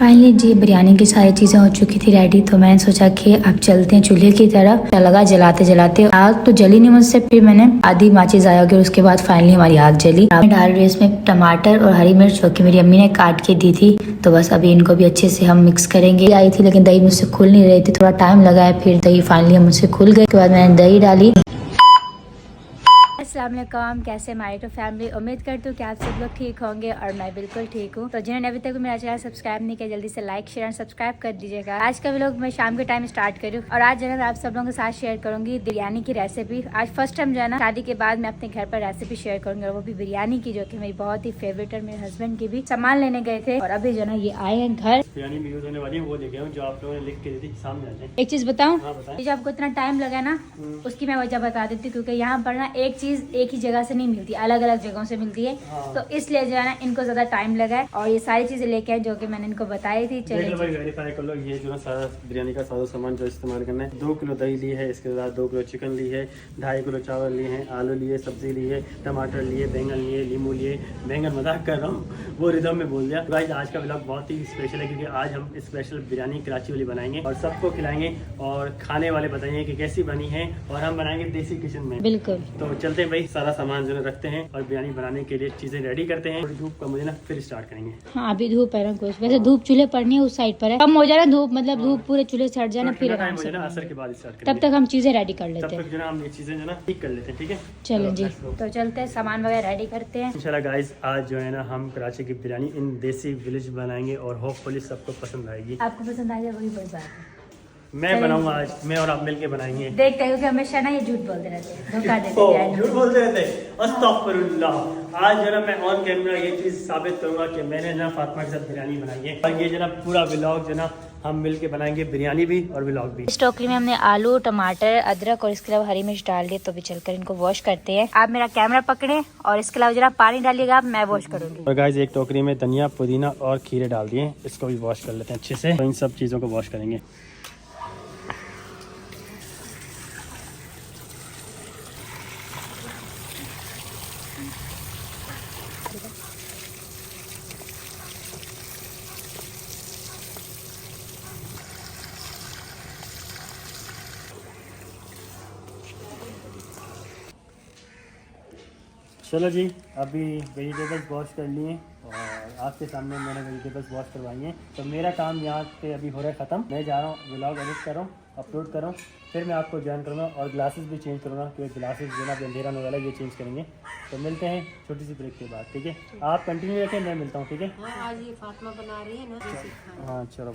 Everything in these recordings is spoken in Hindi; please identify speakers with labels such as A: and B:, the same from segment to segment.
A: फाइनली जी बिरयानी की सारी चीज़ें हो चुकी थी रेडी, तो मैंने सोचा कि अब चलते हैं चूल्हे की तरफ। लगा जलाते जलाते आग तो जली नहीं मुझसे, फिर मैंने आधी माचिस आया और उसके बाद फाइनली हमारी आग जली। मैं डाल रही हूँ इसमें टमाटर और हरी मिर्च, जो कि मेरी अम्मी ने काट के दी थी। तो बस अभी इनको भी अच्छे से हम मिक्स करेंगे। आई थी लेकिन दही मुझसे खुल नहीं रही थी, थोड़ा टाइम लगा है, फिर दही फाइनली मुझसे खुल गई। उसके बाद मैंने दही डाली। अस्सलाम वालेकुम, कैसे हमारी तो फैमिली। उम्मीद करती हूँ कि आप सब लोग ठीक होंगे और मैं बिल्कुल ठीक हूँ। तो जिन्होंने अभी तक मेरा चैनल सब्सक्राइब नहीं किया, जल्दी से लाइक शेयर एंड सब्सक्राइब कर दीजिएगा। आज का व्लॉग मैं शाम के टाइम स्टार्ट करूँ और आज जो है आप सब लोगों के साथ शेयर करूंगी बिरयानी की रेसिपी। आज फर्स्ट टाइम जो है ना शादी के बाद मैं अपने घर पर रेसिपी शेयर करूंगी, और वो भी बिरयानी की, जो की मेरी बहुत ही फेवरेट। और मेरे हस्बैंड की भी सामान लेने गए थे और अभी जो है ये आए हैं घर।
B: बिरयानी में यूज होने वाली है वो लेके आऊं जो आप लोगों ने लिख के दी थी सामने।
A: एक चीज बताऊं,
B: हाँ,
A: जो आपको इतना टाइम लगा ना उसकी मैं वजह बता देती हूँ, क्योंकि यहाँ पर ना एक चीज एक ही जगह से नहीं मिलती, अलग अलग जगहों से मिलती है।
B: हाँ।
A: तो इसलिए जो है ना इनको ज्यादा टाइम लगा है और ये सारी चीजें लेके आए जो कि मैंने इनको बताई थी। चलिए
B: वेरीफाई कर लो। ये जो ना सारा बिरयानी का सारा सामान जो इस्तेमाल करना है, 2 किलो दही ली है, इसके बाद 2 किलो चिकन ली है, 2.5 किलो चावल लिए हैं, आलू लिए, सब्जी ली है, टमाटर लिए, बैंगन लिए, नींबू लिए। बैंगन मजाक कर रहा हूँ, वो रिदम में बोल दिया। गाइस आज का व्लॉग बहुत ही स्पेशल है, क्योंकि आज हम स्पेशल बिरयानी कराची वाली बनाएंगे और सबको खिलाएंगे और खाने वाले बताएंगे कि कैसी बनी है, और हम बनाएंगे देसी किचन में।
A: बिल्कुल।
B: तो चलते हैं भाई, सारा सामान जो रखते हैं और बिरयानी बनाने के लिए चीजें रेडी करते हैं। थोड़ी धूप कम हो जाए ना फिर स्टार्ट करेंगे।
A: हाँ अभी धूप है ना कुछ, वैसे धूप चूल्हे पर नहीं है, उस साइड पर है। कम हो जाए ना धूप, मतलब धूप पूरे चूल्हे से हट जाए ना, फिर आराम से
B: असर के बाद स्टार्ट
A: तब तक हम चीजें रेडी कर लेते
B: तब
A: हैं।
B: तक जो ना हम ये चीजें जो ना ठीक कर लेते हैं। ठीक है,
A: चलो जी, तो चलते हैं सामान वगैरह रेडी करते हैं।
B: इंशाल्लाह गाइस आज जो है ना हम कराची की बिरयानी इन देसी विलेज बनाएंगे और होपफुली सबको पसंद आएगी।
A: आपको पसंद आ जाए वही बड़ी बात है।
B: मैं बनाऊंगा आज, मैं और आप मिलके बनाएंगे।
A: देखते हैं कि हमेशा ना ये झूठ बोलते रहते हैं, धोखा देते हैं।
B: झूठ बोलते रहते हैं, अस्तगफिरुल्लाह। आज जो ना मैं ऑन कैमरा ये चीज साबित करूंगा कि मैंने ना फातिमा के साथ बिरयानी बनाई है, और ये जो ना पूरा व्लॉग जो ना हम मिलके बनाएंगे, बिरयानी भी और व्लॉग भी।
A: इस टोकरी में हमने आलू, टमाटर, अदरक और इसके अलावा हरी मिर्च डाल दिए। तो भी चलकर इनको वॉश करते हैं। आप मेरा कैमरा पकड़े और इसके अलावा जरा पानी डालिएगा, आप, मैं वॉश करूंगी।
B: और गाइस एक टोकरी में धनिया, पुदीना और खीरे डाल दिए, इसको भी वॉश कर लेते हैं अच्छे से। तो इन सब चीजों को वॉश करेंगे। चलो जी, अभी वेजिटेबल्स वॉश कर लिए और आपके सामने मैंने वेजिटेबल्स वॉश करवाई हैं। तो मेरा काम यहाँ पे अभी हो रहा है ख़त्म। मैं जा रहा हूँ व्लॉग एडिट कर रहा हूँ, अपलोड कर रहा हूँ, फिर मैं आपको ज्वाइन करूँगा और ग्लासेस भी चेंज करूँगा, क्योंकि ग्लासेस जो ना अंधेरा होने वाला है, ये चेंज करेंगे। तो मिलते हैं छोटी सी ब्रेक के बाद। ठीक है, आप कंटिन्यू रखें, मैं मिलता हूँ। ठीक है,
C: आज ये फातिमा बना रही है ना।
B: हाँ चलो।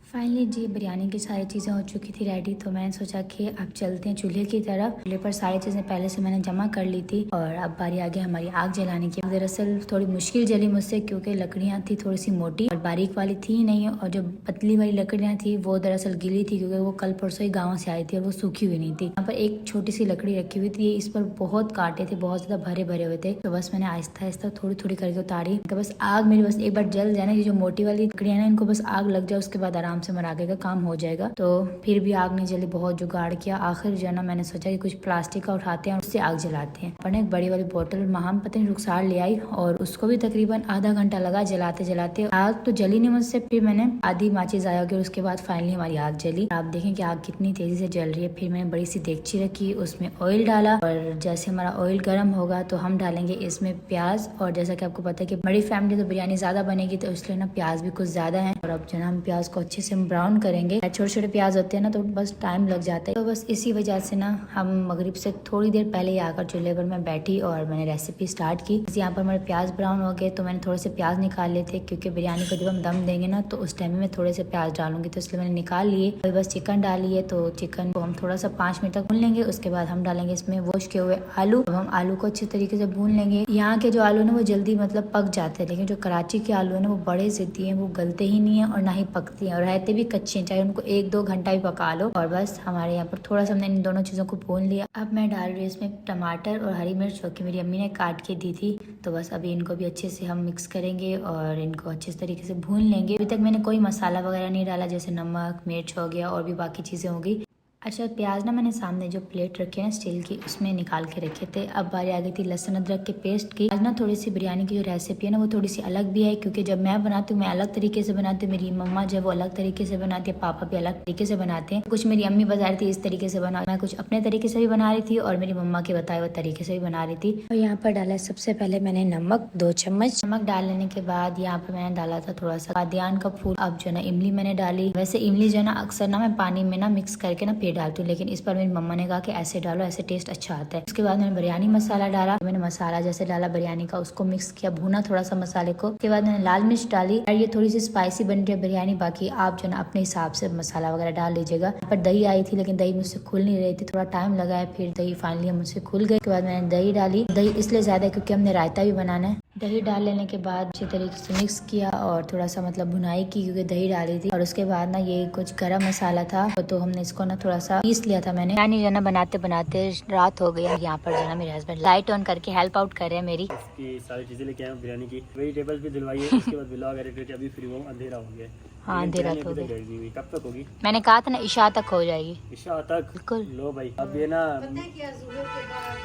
A: फाइनली जी बिरयानी की सारी चीज़ें हो चुकी थी रेडी, तो मैंने सोचा कि अब चलते हैं चूल्हे की तरफ। चूल्हे पर सारी चीज़ें पहले से मैंने जमा कर ली थी और अब बारी आ गई हमारी आग जलाने की। दरअसल थोड़ी मुश्किल जली मुझसे, क्योंकि लकड़ियाँ थी थोड़ी सी मोटी और बारीक वाली थी नहीं, और जो पतली वाली लकड़ियाँ थी वो दरअसल गीली थी, क्योंकि वो कल परसों ही गाँव से आई थी और वो सूखी हुई नहीं थी। यहाँ पर एक छोटी सी लकड़ी रखी हुई थी, इस पर बहुत कांटे थे, बहुत ज्यादा भरे भरे हुए थे। तो बस मैंने आहिस्ता आहिस्ता थोड़ी थोड़ी करके उतारी। बस आग मेरी बस एक बार जल जाए ना, ये जो मोटी वाली लकड़ियाँ ना, इनको बस आग लग जाए, उसके बाद आराम से मेरा आगे का काम हो जाएगा। तो फिर भी आग नहीं जली, बहुत जुगाड़ किया। आखिर जो है ना मैंने सोचा कि कुछ प्लास्टिक का उठाते हैं और उससे आग जलाते हैं। पर एक बड़ी वाली बोतल महाम पता नहीं रुखसार ले आई और उसको भी तकरीबन आधा घंटा लगा जलाते जलाते। आग तो जली नहीं मुझसे, फिर मैंने आधी माचिस आया और उसके बाद फाइनली हमारी आग जली। आप देखें कि आग कितनी तेजी से जल रही है। फिर मैंने बड़ी सी देगची रखी, उसमें ऑयल डाला, और जैसे हमारा ऑयल गर्म होगा तो हम डालेंगे इसमें प्याज। और जैसा कि आपको पता है कि बड़ी फैमिली तो बिरयानी ज्यादा बनेगी, तो इसलिए ना प्याज भी कुछ ज्यादा है। और अब जो ना हम प्याज को अच्छे से ब्राउन करेंगे। छोटे छोटे प्याज होते हैं ना, तो बस टाइम लग जाता है। तो बस इसी वजह से ना हम मगरिब से थोड़ी देर पहले ही आकर चूल्हे पर मैं बैठी और मैंने रेसिपी स्टार्ट की। यहाँ पर मेरे प्याज ब्राउन हो गए, तो मैंने थोड़े से प्याज निकाल लिए थे, क्योंकि बिरयानी को जब हम दम देंगे ना तो उस टाइम में मैं थोड़े से प्याज डालूंगी, तो इसलिए मैंने निकाल लिए। अभी बस चिकन डाली है, तो चिकन को हम थोड़ा सा 5 मिनट तक भून लेंगे। उसके बाद हम डालेंगे इसमें वॉश किए हुए आलू। अब हम आलू को अच्छे तरीके से भून लेंगे। यहाँ के जो आलू ना वो जल्दी मतलब पक जाते हैं, लेकिन जो कराची के आलू है ना वो बड़े जिद्दी हैं, वो गलते ही नहीं है और ना ही पकती हैं, और रहते भी कच्चे हैं, चाहे उनको 1-2 घंटा भी पका लो। और बस हमारे यहाँ पर थोड़ा सा हमने इन दोनों चीज़ों को भून लिया। अब मैं डाल रही हूँ इसमें टमाटर और हरी मिर्च, जो कि मेरी अम्मी ने काट के दी थी। तो बस अभी इनको भी अच्छे से हम मिक्स करेंगे और इनको अच्छे तरीके से भून लेंगे। अभी तक मैंने कोई मसाला वगैरह नहीं डाला, जैसे नमक मिर्च हो गया और भी बाकी चीज़ें होगी। अच्छा प्याज ना मैंने सामने जो प्लेट रखी है ना स्टील की उसमें निकाल के रखे थे। अब बारी आ गई थी लहसुन अदरक के पेस्ट की। आज ना थोड़ी सी बिरयानी की जो रेसिपी है ना वो थोड़ी सी अलग भी है, क्योंकि जब मैं बनाती हूँ मैं अलग तरीके से बनाती हूँ, मेरी मम्मा जो है वो अलग तरीके से बनाती है, पापा भी अलग तरीके से बनाते हैं। कुछ मेरी अम्मी बता रही थी इस तरीके से बना, मैं कुछ अपने तरीके से भी बना रही थी और मेरी मम्मा के बताए हुए तरीके से भी बना रही थी। और यहाँ पर डाला सबसे पहले मैंने नमक 2 चम्मच। नमक डाल लेने के बाद यहाँ पर मैंने डाला था थोड़ा सा बादियान का फूल। अब जो है ना इमली मैंने डाली। वैसे इमली जो है ना अक्सर ना मैं पानी में ना मिक्स करके ना फिर डालती हूँ, लेकिन इस पर मेरी मम्मा ने कहा कि ऐसे डालो, ऐसे टेस्ट अच्छा आता है। उसके बाद मैंने बिरयानी मसाला डाला। मैंने मसाला जैसे डाला बिरयानी का उसको मिक्स किया, भुना थोड़ा सा मसाले को। उसके बाद मैंने लाल मिर्च डाली और ये थोड़ी सी स्पाइसी बन रही है बिरयानी। बाकी आप जो ना अपने हिसाब से मसाला वगैरह डाल लीजिएगा। यहाँ पर दही आई थी लेकिन दही मुझसे खुल नहीं रही थी, थोड़ा टाइम लगा है, फिर दही फाइनली मुझसे खुल गई। उसके बाद मैंने दही डाली। दही इसलिए ज्यादा क्योंकि हमने रायता भी बनाना है। दही डाल लेने के बाद अच्छे तरीके से मिक्स किया और थोड़ा सा मतलब भुनाई की क्योंकि दही डाली थी। और उसके बाद ना ये कुछ गरम मसाला था तो हमने इसको ना थोड़ा सा पीस लिया था मैंने। यानी जो ना बनाते बनाते रात हो गई। यहाँ पर जो ना मेरे हस्बैंड लाइट ऑन करके हेल्प आउट कर रहे हैं मेरी।
B: इसकी सारी चीजें लेके आए बिरयानी की, वेजिटेबल्स भी दिलवाई है। उसके बाद व्लॉग एडिट करके अभी फ्री हूँ, अंधेरा हो गया।
A: हाँ अंधेरा तो हो गया।
B: कब तक होगी?
A: मैंने कहा था ना इशा तक हो जाएगी।
B: इशा तक?
A: बिल्कुल।
B: लो भाई अब ये ना
C: पता है क्या, ज़ुहर के बाद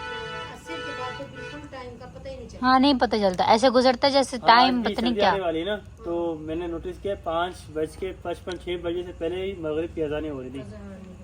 C: असर के बाद तो बिल्कुल टाइम का पता ही नहीं चलता।
A: हाँ नहीं पता चलता, ऐसे गुजरता जैसे टाइम पता नहीं क्या।
B: वाली ना तो मैंने नोटिस किया 5:55 6 बजे से पहले ही मगरिब की अज़ानें हो रही थी,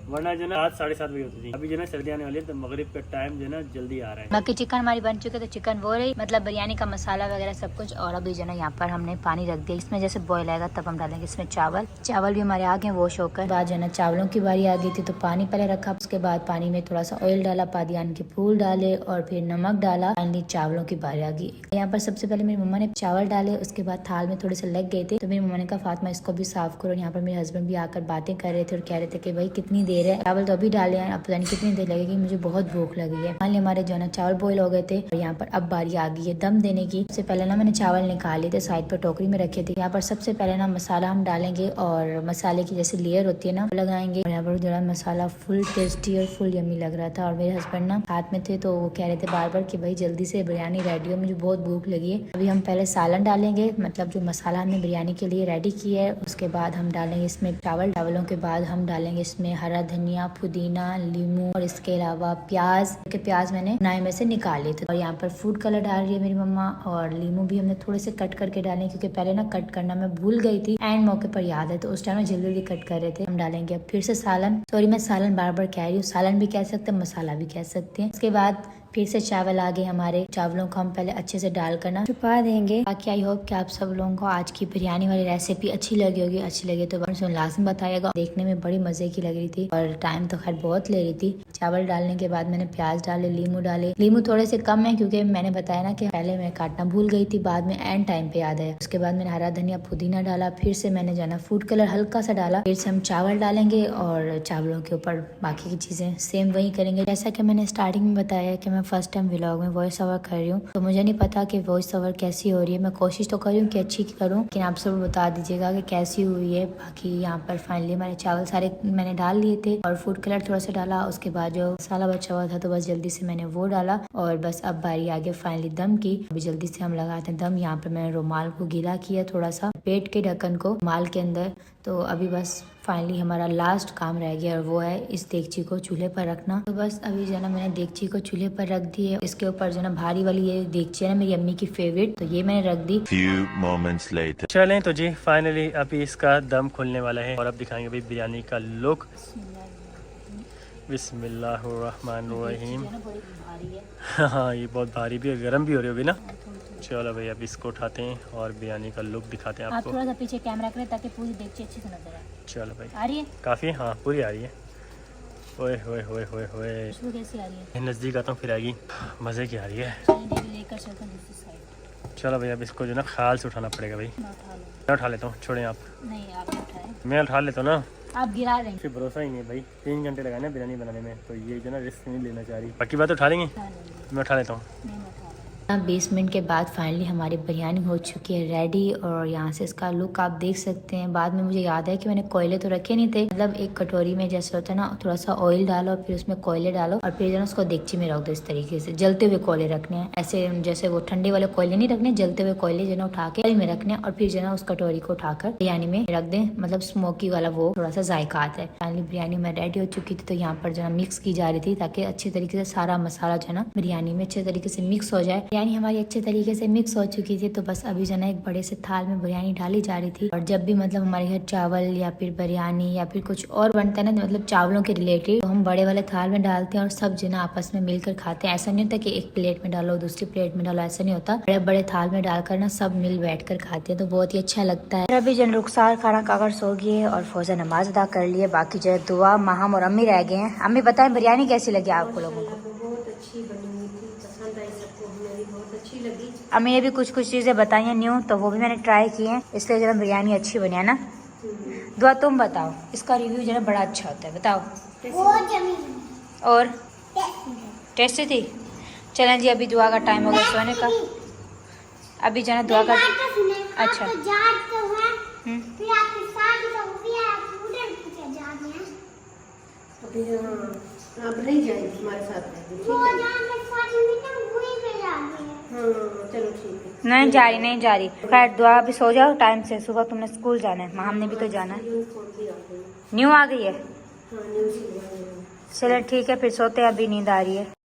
B: वरना जो ना 7 साढ़े 7 बजे होती थी। अभी जो ना सर्दी आने वाली है तो मगरिब का टाइम जो ना जल्दी आ रहा है।
A: बाकी चिकन हमारी बन चुके तो चिकन वो रही, मतलब बिरयानी का मसाला वगैरह सब कुछ। और अभी जो ना यहाँ पर हमने पानी रख दिया, इसमें जैसे बॉयल आएगा तब हम डालेंगे इसमें चावल। चावल भी हमारे आ गए वॉश होकर। बाद जो ना चावलों की बारी आ गई थी तो पानी पहले रखा, उसके बाद पानी में थोड़ा सा ऑयल डाला, बादियान के फूल डाले और फिर नमक डाला। फाइनली चावलों की बारी आ गई। यहाँ पर सबसे पहले मेरी मम्मा ने चावल डाले, उसके बाद थाल में थोड़े से लग गए थे तो मेरी मम्मा ने कहा फातिमा इसको भी साफ करो। यहाँ पर मेरे हस्बैंड भी आकर बातें कर रहे थे और कह रहे थे कि भाई कितनी देर है, चावल तो अभी डाले हैं, अब पता नहीं कितनी देर लगेगी, मुझे बहुत भूख लगी है। फाइनली हमारे जो है ना चावल बॉईल हो गए थे और यहाँ पर अब बारी आ गई है दम देने की। सबसे पहले ना मैंने चावल निकाल लिए थे, साइड पर टोकरी में रखे थे। यहाँ पर सबसे पहले ना मसाला हम डालेंगे और मसाले की जैसे लेयर होती है ना लगाएंगे। और यहाँ पर जो है मसाला फुल टेस्टी और फुल यम्मी लग रहा था। और मेरे हस्बैंड ना हाथ में थे तो वो कह रहे थे बार बार कि भाई जल्दी से बिरयानी रेडी हो, मुझे बहुत भूख लगी है। अभी हम पहले सालन डालेंगे, मतलब जो मसाला हमने बिरयानी के लिए रेडी किया है। उसके बाद हम डालेंगे इसमें चावल। चावलों के बाद हम डालेंगे इसमें हरा धनिया, पुदीना, लीमू और इसके अलावा प्याज के प्याज मैंने नाई में से निकाले थे। और यहाँ पर फूड कलर डाल रही है मेरी मम्मा। और लीमू भी हमने थोड़े से कट करके डाले क्योंकि पहले ना कट करना मैं भूल गई थी, एंड मौके पर याद है तो उस टाइम में जल्दी जल्दी कट कर रहे थे। हम डालेंगे अब फिर से सालन। सॉरी मैं सालन बार बार कह रही हूँ, सालन भी कह सकते हैं, मसाला भी कह सकते हैं। उसके बाद फिर से चावल आ गए हमारे। चावलों को हम पहले अच्छे से डाल कर ना छुपा देंगे। बाकी आई होप कि आप सब लोगों को आज की बिरयानी वाली रेसिपी अच्छी लगी होगी। अच्छी लगी तो लाजमी बताइएगा। देखने में बड़ी मजे की लग रही थी और टाइम तो खैर बहुत ले रही थी। चावल डालने के बाद मैंने प्याज डाले, लीमू डाले। लीमू थोड़े से कम है क्योंकि मैंने बताया ना कि पहले मैं काटना भूल गई थी, बाद में एंड टाइम पे याद है। उसके बाद मैंने हरा धनिया, पुदीना डाला। फिर से मैंने जाना फूड कलर हल्का सा डाला। फिर से हम चावल डालेंगे और चावलों के ऊपर बाकी की चीजें सेम वही करेंगे। जैसा कि मैंने स्टार्टिंग में बताया कि मैं फर्स्ट टाइम व्लॉग में वॉइस ओवर कर रही हूँ तो मुझे नहीं पता कि वॉइस ओवर कैसी हो रही है। मैं कोशिश तो कर रही हूँ कि अच्छी करूँ, लेकिन आप सब बता दीजिएगा कि कैसी हुई है। बाकी यहाँ पर फाइनली हमारे चावल सारे मैंने डाल लिए थे और फूड कलर थोड़ा सा डाला। उसके बाद जो मसाला बचा हुआ था तो बस जल्दी से मैंने वो डाला और बस अब बारी आ गई फाइनली दम की। अभी जल्दी से हम लगाते हैं दम। यहाँ पर मैंने रुमाल को गीला किया थोड़ा सा, पेट के ढक्कन को रुमाल के अंदर। तो अभी बस फाइनली हमारा लास्ट काम रह गया और वो है इस देगची को चूल्हे पर रखना। तो बस अभी जो ना मैंने देगची को चूल्हे पर रख दी है। इसके ऊपर जो ना भारी वाली ये देगची है ना मेरी अम्मी की फेवरेट, तो ये मैंने रख दी।
D: Few moments later.
B: चलें तो जी फाइनली अभी इसका दम खुलने वाला है और अब दिखाएंगे भाई बिरयानी का लुक। बिस्मिल्लाहिर्रहमानिर्रहीम। हाँ ये बहुत भारी भी है, गर्म भी हो रही होगी ना। चलो भाई अब इसको उठाते हैं और बिरयानी का लुक दिखाते हैं आपको।
A: थोड़ा सा पीछे कैमरा करें ताकि पूरी देगची अच्छी से नजर आए।
B: चलो भाई
A: आ रही है
B: काफी, हाँ पूरी आ रही है। ओए होए होए होए होए,
A: कैसी आ रही है?
B: नजदीक आता हूँ फिर आएगी, मजे की आ रही है।
A: लेकर चलते हैं दूसरी साइड।
B: चलो भाई अब इसको जो ना ख्याल से उठाना पड़ेगा भाई। मैं उठा लेता हूँ, छोड़ें आप।
A: नहीं आप उठाएं,
B: मैं उठा लेता हूँ ना,
A: आप गिरा रहे हैं।
B: फिर भरोसा ही नहीं भाई। 3 घंटे लगाए ना बिरयानी बनाने में, तो ये जो ना रिस्क नहीं लेना चाह रही। बाकी बात उठा लेंगे, मैं उठा लेता हूँ।
A: 20 मिनट के बाद फाइनली हमारी बिरयानी हो चुकी है रेडी। और यहाँ से इसका लुक आप देख सकते हैं। बाद में मुझे याद है कि मैंने कोयले तो रखे नहीं थे, मतलब एक कटोरी में जैसे होता है ना, थोड़ा सा ऑयल डालो और फिर उसमें कोयले डालो और फिर जो है उसको देगची में रख दो। इस तरीके से जलते हुए कोयले रखने हैं, ऐसे जैसे वो ठंडे वाले कोयले नहीं रखने, जलते हुए कोयले जो है उठा के में रखने और फिर जो है उस कटोरी को उठाकर बिरयानी में रख दें, मतलब स्मोकी वाला वो थोड़ा सा जायका आता है। फाइनली बिरयानी में रेडी हो चुकी थी, तो यहाँ पर जो है मिक्स की जा रही थी ताकि अच्छे तरीके से सारा मसाला जो है ना बिरयानी में अच्छे तरीके से मिक्स हो जाए। बिरयानी हमारी अच्छे तरीके से मिक्स हो चुकी थी, तो बस अभी जो है एक बड़े से थाल में बिरयानी डाली जा रही थी। और जब भी मतलब हमारे घर चावल या फिर बिरयानी या फिर कुछ और बनता है ना, मतलब चावलों के रिलेटेड, तो हम बड़े वाले थाल में डालते हैं और सब जो है आपस में मिलकर खाते हैं। ऐसा नहीं होता कि एक प्लेट में डालो दूसरी प्लेट में डालो, ऐसा नहीं होता। बड़े बड़े थाल में डालकर ना सब मिल बैठ कर खाते हैं, तो बहुत ही अच्छा लगता है। अभी जन रुखसार खाना खाकर सो गई है और फौजा नमाज अदा कर लिए। बाकी जो है दुआ माहम और अम्मी रह गए हैं। अम्मी बताएं बिरयानी कैसी लगी आपको लोगों को?
C: बहुत अच्छी बनी हुई थी, पसंद आई सबको, हमें भी बहुत अच्छी लगी।
A: अम्मी ने भी कुछ चीजें बताई हैं न्यू, तो वो भी मैंने ट्राई की है, इसलिए जो बिरयानी अच्छी बनी है ना। दुआ तुम बताओ, इसका रिव्यू जो है बड़ा अच्छा होता है, बताओ। और टेस्टी थी। चलें जी, अभी दुआ का टाइम हो गया सोने का। अभी जो है दुआ का अच्छा
C: अभी अब नहीं जाएगी तुम्हारे साथ रहेगी, हाँ चलो ठीक है।
A: नहीं जा रही। खैर दुआ, अभी सो जाओ टाइम से, सुबह तुमने स्कूल जाना है, हमने भी तो जाना है। न्यू आ गई है,
C: हाँ न्यूज़।
A: चलो ठीक है फिर सोते हैं, अभी नींद आ रही है।